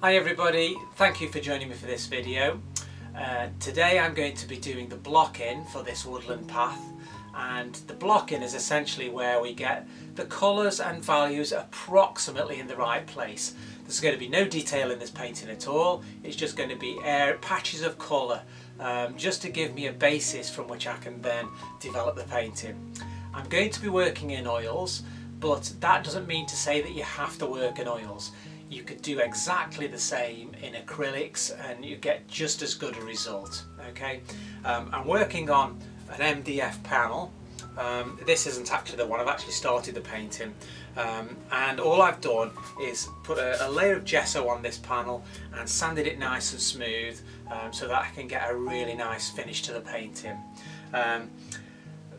Hi everybody, thank you for joining me for this video. Today I'm going to be doing the block-in for this woodland path, and the block-in is essentially where we get the colours and values approximately in the right place. There's going to be no detail in this painting at all, it's just going to be patches of colour just to give me a basis from which I can then develop the painting. I'm going to be working in oils, but that doesn't mean to say that you have to work in oils. You could do exactly the same in acrylics and you get just as good a result. Okay, I'm working on an MDF panel. This isn't actually the one, I've actually started the painting, and all I've done is put a layer of gesso on this panel and sanded it nice and smooth so that I can get a really nice finish to the painting.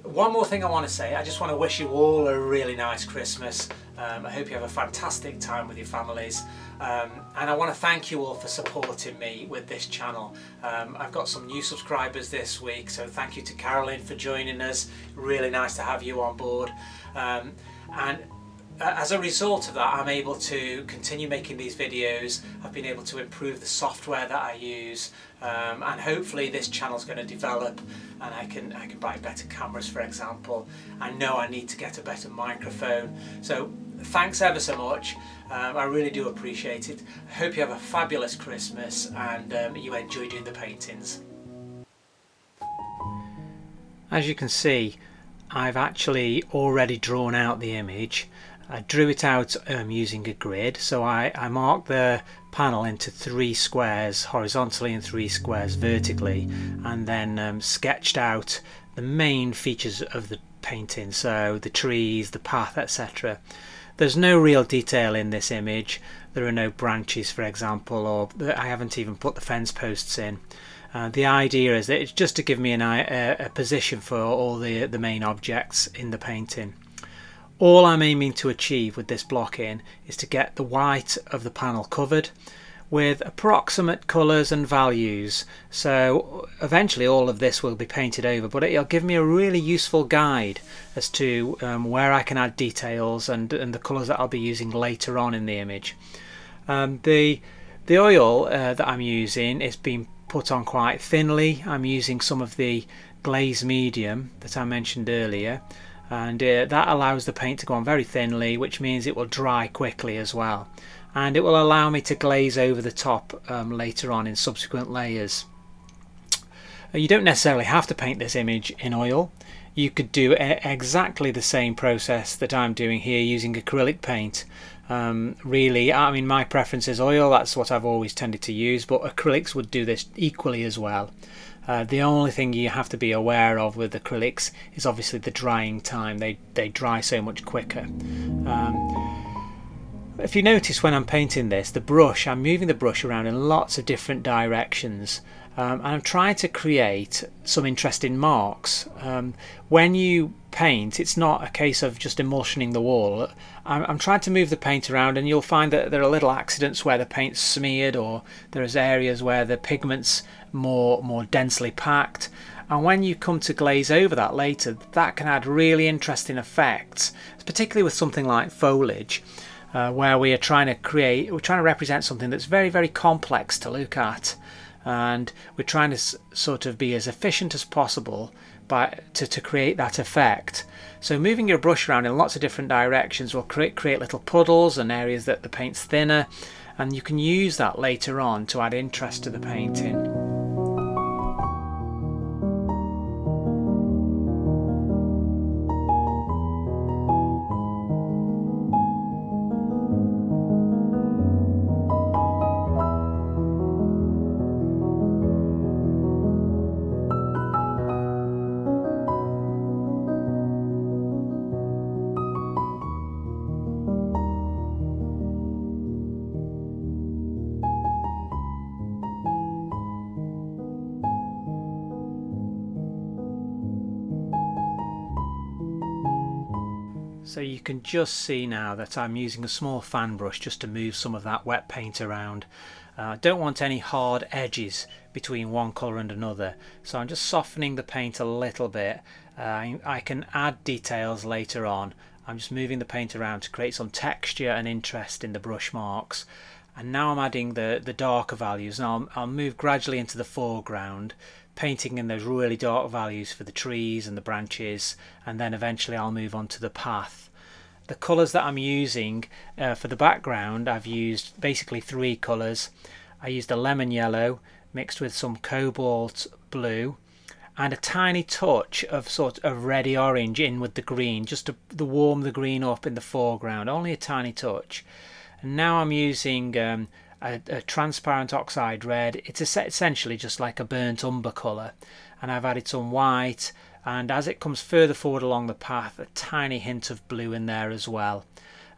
One more thing I want to say, I just want to wish you all a really nice Christmas. I hope you have a fantastic time with your families, and I want to thank you all for supporting me with this channel. I've got some new subscribers this week, so thank you to Carolyn for joining us. Really nice to have you on board, and as a result of that I'm able to continue making these videos. I've been able to improve the software that I use, and hopefully this channel is going to develop and I can buy better cameras, for example. I know I need to get a better microphone, so thanks ever so much. I really do appreciate it. I hope you have a fabulous Christmas and you enjoy doing the paintings. As you can see, I've actually already drawn out the image. I drew it out using a grid, so I marked the panel into 3 squares horizontally and 3 squares vertically, and then sketched out the main features of the painting, so the trees, the path, etc. There's no real detail in this image. There are no branches, for example, or I haven't even put the fence posts in. The idea is that it's just to give me a position for all the main objects in the painting. All I'm aiming to achieve with this block-in is to get the white of the panel covered with approximate colours and values, so eventually all of this will be painted over, but it'll give me a really useful guide as to where I can add details and the colours that I'll be using later on in the image. The oil that I'm using is being put on quite thinly. I'm using some of the glaze medium that I mentioned earlier, and that allows the paint to go on very thinly, which means it will dry quickly as well, and it will allow me to glaze over the top later on in subsequent layers. You don't necessarily have to paint this image in oil. You could do exactly the same process that I'm doing here using acrylic paint. Really, I mean, my preference is oil, that's what I've always tended to use, but acrylics would do this equally as well. The only thing you have to be aware of with acrylics is obviously the drying time. They dry so much quicker. If you notice when I'm painting this, I'm moving the brush around in lots of different directions, and I'm trying to create some interesting marks. When you paint, it's not a case of just emulsioning the wall. I'm trying to move the paint around, and you'll find that there are little accidents where the paint's smeared, or there's areas where the pigment's more densely packed, and when you come to glaze over that later, that can add really interesting effects, particularly with something like foliage, where we're trying to represent something that's very, very complex to look at, and we're trying to sort of be as efficient as possible to create that effect. So moving your brush around in lots of different directions will create little puddles and areas that the paint's thinner, and you can use that later on to add interest to the painting. So you can just see now that I'm using a small fan brush just to move some of that wet paint around. I don't want any hard edges between one colour and another, so I'm just softening the paint a little bit. I can add details later on. I'm just moving the paint around to create some texture and interest in the brush marks, and now I'm adding the darker values, and I'll move gradually into the foreground, painting in those really dark values for the trees and the branches, and then eventually I'll move on to the path. The colours that I'm using for the background, I've used basically 3 colours. I used a lemon yellow mixed with some cobalt blue and a tiny touch of sort of reddy orange in with the green, just to warm the green up in the foreground, only a tiny touch. And now I'm using a transparent oxide red. It's essentially just like a burnt umber colour, and I've added some white, and as it comes further forward along the path, a tiny hint of blue in there as well.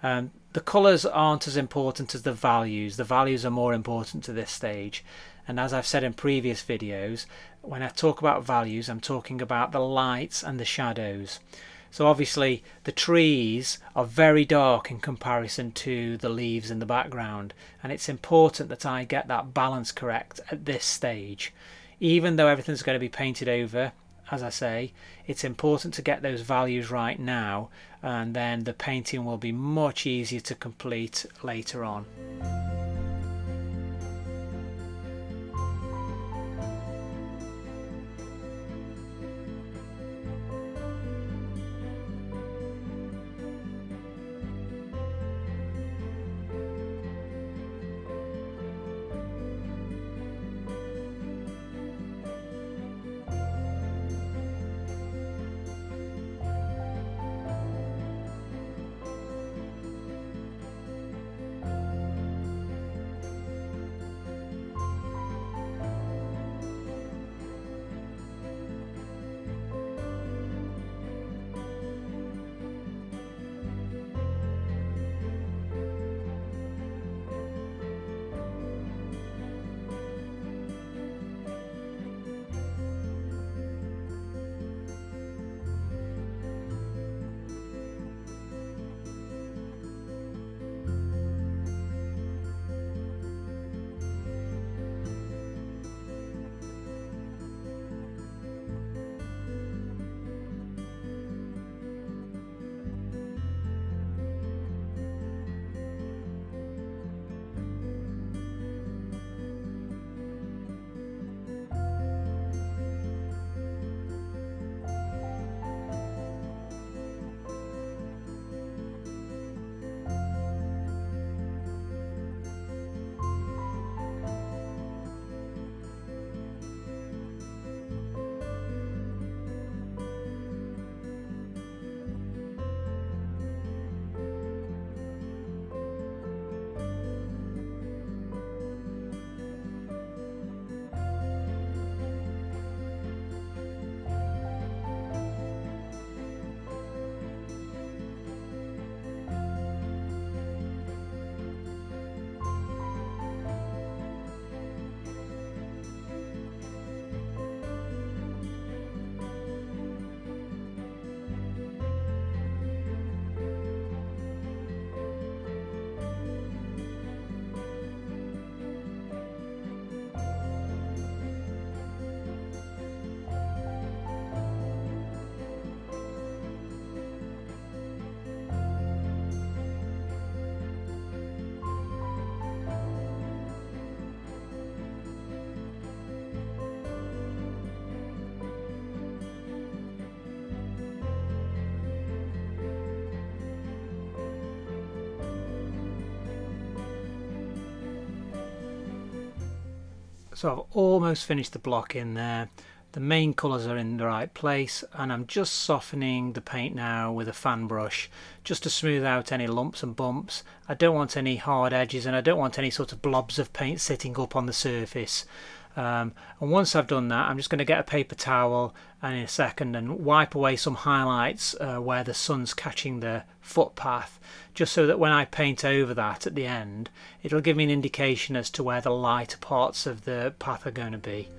The colours aren't as important as the values. The values are more important to this stage, and as I've said in previous videos, when I talk about values, I'm talking about the lights and the shadows. So obviously the trees are very dark in comparison to the leaves in the background, and it's important that I get that balance correct at this stage. Even though everything's going to be painted over, as I say, it's important to get those values right now, and then the painting will be much easier to complete later on. So I've almost finished the block in there. The main colours are in the right place, and I'm just softening the paint now with a fan brush just to smooth out any lumps and bumps. I don't want any hard edges, and I don't want any sort of blobs of paint sitting up on the surface. And once I've done that, I'm just going to get a paper towel and in a second and wipe away some highlights where the sun's catching the footpath, just so that when I paint over that at the end, it'll give me an indication as to where the lighter parts of the path are going to be.